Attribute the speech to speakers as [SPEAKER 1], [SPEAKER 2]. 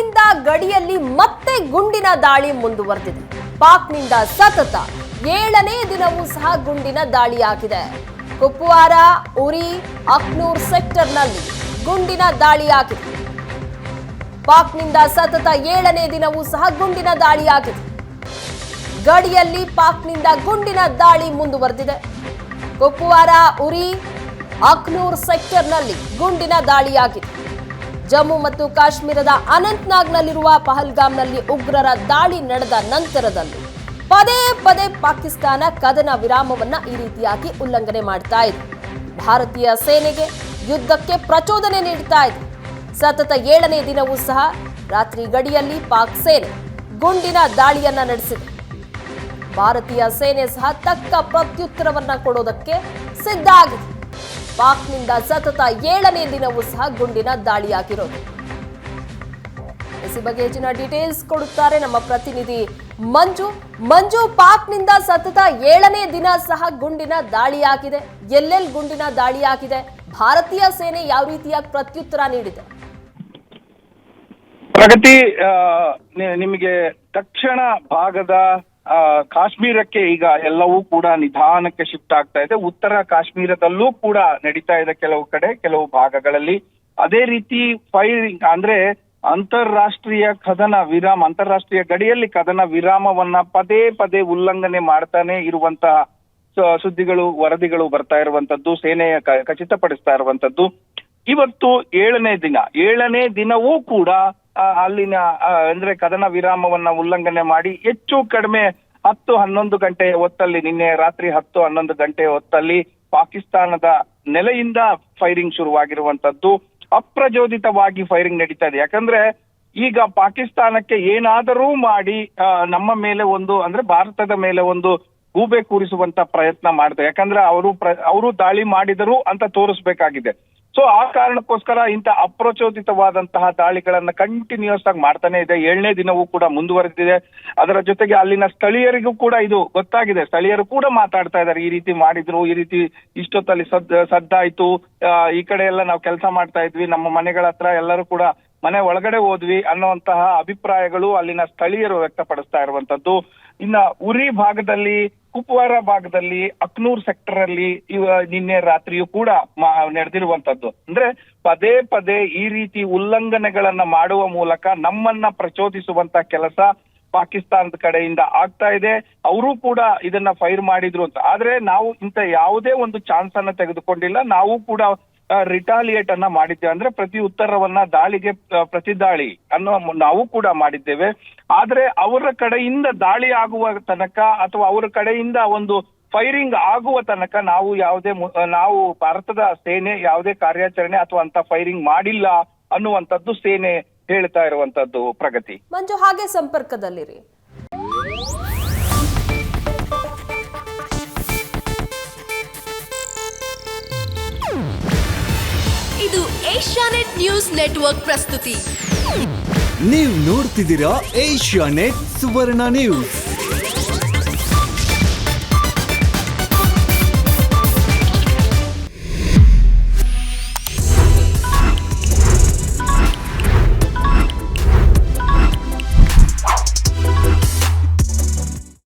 [SPEAKER 1] ಅಲ್ಲಿಂದ ಗಡಿಯಲ್ಲಿ ಮತ್ತೆ ಗುಂಡಿನ ದಾಳಿ ಮುಂದುವರೆದಿದೆ. ಪಾಕ್ನಿಂದ ಸತತ 7ನೇ ದಿನವೂ ಸಹ ಗುಂಡಿನ ದಾಳಿಯಾಗಿದೆ. ಕುಪ್ವಾರ, ಉರಿ, ಅಖ್ನೂರ್ ಸೆಕ್ಟರ್ನಲ್ಲಿ ಗುಂಡಿನ ದಾಳಿಯಾಗಿದೆ. ಪಾಕ್ನಿಂದ ಸತತ 7ನೇ ದಿನವೂ ಸಹ ಗುಂಡಿನ ದಾಳಿಯಾಗಿದೆ. ಗಡಿಯಲ್ಲಿ ಪಾಕ್ನಿಂದ ಗುಂಡಿನ ದಾಳಿ ಮುಂದುವರೆದಿದೆ. ಕುಪ್ವಾರ, ಉರಿ, ಅಖ್ನೂರ್ ಸೆಕ್ಟರ್ನಲ್ಲಿ ಗುಂಡಿನ ದಾಳಿಯಾಗಿದೆ. ಜಮ್ಮು ಮತ್ತು ಕಾಶ್ಮೀರದ ಅನಂತ್ನಾಗ್ನಲ್ಲಿರುವ ಪಹಲ್ಗಾಮ್ನಲ್ಲಿ ಉಗ್ರರ ದಾಳಿ ನಡೆದ ನಂತರದಲ್ಲಿ ಪದೇ ಪದೇ ಪಾಕಿಸ್ತಾನ ಕದನ ವಿರಾಮವನ್ನ ಈ ರೀತಿಯಾಗಿ ಉಲ್ಲಂಘನೆ ಮಾಡ್ತಾ ಇದೆ. ಭಾರತೀಯ ಸೇನೆಗೆ ಯುದ್ಧಕ್ಕೆ ಪ್ರಚೋದನೆ ನೀಡ್ತಾ ಇದೆ. ಸತತ 7ನೇ ದಿನವೂ ಸಹ ರಾತ್ರಿ ಗಡಿಯಲ್ಲಿ ಪಾಕ್ ಸೇನೆ ಗುಂಡಿನ ದಾಳಿಯನ್ನ ನಡೆಸಿದೆ. ಭಾರತೀಯ ಸೇನೆ ಸಹ ತಕ್ಕ ಪ್ರತ್ಯುತ್ತರವನ್ನ ಕೊಡೋದಕ್ಕೆ ಸಿದ್ಧ ಆಗಿದೆ. ಪಾಕ್ನಿಂದ ಸತತ 7ನೇ ದಿನವೂ ಸಹ ಗುಂಡಿನ ದಾಳಿಯಾಗಿರೋದು. ಈ ಬಗ್ಗೆ ಹೆಚ್ಚಿನ ಡೀಟೇಲ್ಸ್ ಕೊಡುತ್ತಾರೆ ನಮ್ಮ ಪ್ರತಿನಿಧಿ ಮಂಜು. ಪಾಕ್ನಿಂದ ಸತತ 7ನೇ ದಿನ ಸಹ ಗುಂಡಿನ ದಾಳಿಯಾಗಿದೆ. ಎಲ್ಲೆಲ್ಲಿ ಗುಂಡಿನ ದಾಳಿಯಾಗಿದೆ? ಭಾರತೀಯ ಸೇನೆ ಯಾವ ರೀತಿಯ ಪ್ರತ್ಯುತ್ತರ ನೀಡಿದೆ?
[SPEAKER 2] ಪ್ರಗತಿ, ನಿಮಗೆ ದಕ್ಷಿಣ ಭಾಗದ ಕಾಶ್ಮೀರಕ್ಕೆ ಈಗ ಎಲ್ಲವೂ ಕೂಡ ನಿಧಾನಕ್ಕೆ ಶಿಫ್ಟ್ ಆಗ್ತಾ ಇದೆ. ಉತ್ತರ ಕಾಶ್ಮೀರದಲ್ಲೂ ಕೂಡ ನಡೀತಾ ಇದೆ ಕೆಲವು ಕಡೆ, ಕೆಲವು ಭಾಗಗಳಲ್ಲಿ. ಅದೇ ರೀತಿ ಫೈರಿಂಗ್ ಅಂದ್ರೆ ಅಂತಾರಾಷ್ಟ್ರೀಯ ಗಡಿಯಲ್ಲಿ ಕದನ ವಿರಾಮವನ್ನ ಪದೇ ಪದೇ ಉಲ್ಲಂಘನೆ ಮಾಡ್ತಾನೆ ಇರುವಂತಹ ಸುದ್ದಿಗಳು, ವರದಿಗಳು ಬರ್ತಾ ಇರುವಂತದ್ದು, ಸೇನೆ ಖಚಿತಪಡಿಸ್ತಾ ಇರುವಂತದ್ದು. ಇವತ್ತು 7ನೇ ದಿನವೂ ಕೂಡ ಅಲ್ಲಿನ ಅಂದ್ರೆ ಕದನ ವಿರಾಮವನ್ನ ಉಲ್ಲಂಘನೆ ಮಾಡಿ ಹೆಚ್ಚು ಕಡಿಮೆ 10-11 ಗಂಟೆಯ ಹೊತ್ತಲ್ಲಿ, ನಿನ್ನೆ ರಾತ್ರಿ 10-11 ಗಂಟೆಯ ಹೊತ್ತಲ್ಲಿ ಪಾಕಿಸ್ತಾನದ ನೆಲೆಯಿಂದ ಫೈರಿಂಗ್ ಶುರುವಾಗಿರುವಂತದ್ದು. ಅಪ್ರಚೋದಿತವಾಗಿ ಫೈರಿಂಗ್ ನಡೀತಾ ಇದೆ. ಯಾಕಂದ್ರೆ ಈಗ ಪಾಕಿಸ್ತಾನಕ್ಕೆ ಏನಾದರೂ ಮಾಡಿ ನಮ್ಮ ಮೇಲೆ ಅಂದ್ರೆ ಭಾರತದ ಮೇಲೆ ಒಂದು ಗೂಬೆ ಕೂರಿಸುವಂತ ಪ್ರಯತ್ನ ಮಾಡ್ತಾರೆ. ಯಾಕಂದ್ರೆ ಅವರು ದಾಳಿ ಮಾಡಿದರು ಅಂತ ತೋರಿಸ್ಬೇಕಾಗಿದೆ. ಸೊ ಆ ಕಾರಣಕ್ಕೋಸ್ಕರ ಇಂಥ ಅಪ್ರಚೋದಿತವಾದಂತಹ ದಾಳಿಗಳನ್ನ ಕಂಟಿನ್ಯೂಸ್ ಆಗಿ ಮಾಡ್ತಾನೆ ಇದೆ. 7ನೇ ದಿನವೂ ಕೂಡ ಮುಂದುವರೆದಿದೆ. ಅದರ ಜೊತೆಗೆ ಅಲ್ಲಿನ ಸ್ಥಳೀಯರಿಗೂ ಕೂಡ ಇದು ಗೊತ್ತಾಗಿದೆ. ಸ್ಥಳೀಯರು ಕೂಡ ಮಾತಾಡ್ತಾ ಇದ್ದಾರೆ, ಈ ರೀತಿ ಮಾಡಿದ್ರು, ಈ ರೀತಿ ಇಷ್ಟೊತ್ತಲ್ಲಿ ಸದ್ದಾಯ್ತು, ಈ ಕಡೆ ಎಲ್ಲ ನಾವು ಕೆಲಸ ಮಾಡ್ತಾ ಇದ್ವಿ, ನಮ್ಮ ಮನೆಗಳ ಹತ್ರ ಎಲ್ಲರೂ ಕೂಡ ಮನೆ ಒಳಗಡೆ ಹೋದ್ವಿ ಅನ್ನುವಂತಹ ಅಭಿಪ್ರಾಯಗಳು ಅಲ್ಲಿನ ಸ್ಥಳೀಯರು ವ್ಯಕ್ತಪಡಿಸ್ತಾ ಇರುವಂತದ್ದು. ಇನ್ನ ಉರಿ ಭಾಗದಲ್ಲಿ, ಕುಪ್ವಾರ ಭಾಗದಲ್ಲಿ, ಅಖ್ನೂರ್ ಸೆಕ್ಟರ್ ಅಲ್ಲಿ ನಿನ್ನೆ ರಾತ್ರಿಯೂ ಕೂಡ ನಡೆದಿರುವಂತದ್ದು. ಅಂದ್ರೆ ಪದೇ ಪದೇ ಈ ರೀತಿ ಉಲ್ಲಂಘನೆಗಳನ್ನ ಮಾಡುವ ಮೂಲಕ ನಮ್ಮನ್ನ ಪ್ರಚೋದಿಸುವಂತ ಕೆಲಸ ಪಾಕಿಸ್ತಾನದ ಕಡೆಯಿಂದ ಆಗ್ತಾ ಇದೆ. ಅವರು ಕೂಡ ಇದನ್ನ ಫೈರ್ ಮಾಡಿದ್ರು ಅಂತ. ಆದ್ರೆ ನಾವು ಇಂಥ ಯಾವುದೇ ಒಂದು ಚಾನ್ಸ್ ಅನ್ನ ತೆಗೆದುಕೊಂಡಿಲ್ಲ. ನಾವು ಕೂಡ ರಿಟಾಲಿಯೇಟ್ ಅನ್ನ ಮಾಡಿದ್ದೇವೆ. ಅಂದ್ರೆ ಪ್ರತಿ ಉತ್ತರವನ್ನ ದಾಳಿಗೆ ಪ್ರತಿ ದಾಳಿ ಅನ್ನೋ ನಾವು ಕೂಡ ಮಾಡಿದ್ದೇವೆ. ಆದ್ರೆ ಅವರ ಕಡೆಯಿಂದ ದಾಳಿ ಆಗುವ ತನಕ ಅಥವಾ ಅವರ ಕಡೆಯಿಂದ ಒಂದು ಫೈರಿಂಗ್ ಆಗುವ ತನಕ ನಾವು ಭಾರತದ ಸೇನೆ ಯಾವುದೇ ಕಾರ್ಯಾಚರಣೆ ಅಥವಾ ಅಂತ ಫೈರಿಂಗ್ ಮಾಡಿಲ್ಲ ಅನ್ನುವಂಥದ್ದು ಸೇನೆ ಹೇಳ್ತಾ ಇರುವಂತದ್ದು. ಪ್ರಗತಿ,
[SPEAKER 1] ಮಂಜು ಹಾಗೆ ಸಂಪರ್ಕದಲ್ಲಿರಿ.
[SPEAKER 3] ಇದು ಏಷ್ಯಾನೆಟ್ ನ್ಯೂಸ್ ನೆಟ್ವರ್ಕ್ ಪ್ರಸ್ತುತಿ.
[SPEAKER 4] ನೀವು ನೋಡ್ತಿದ್ದೀರಾ ಏಷ್ಯಾನೆಟ್ ಸುವರ್ಣ ನ್ಯೂಸ್.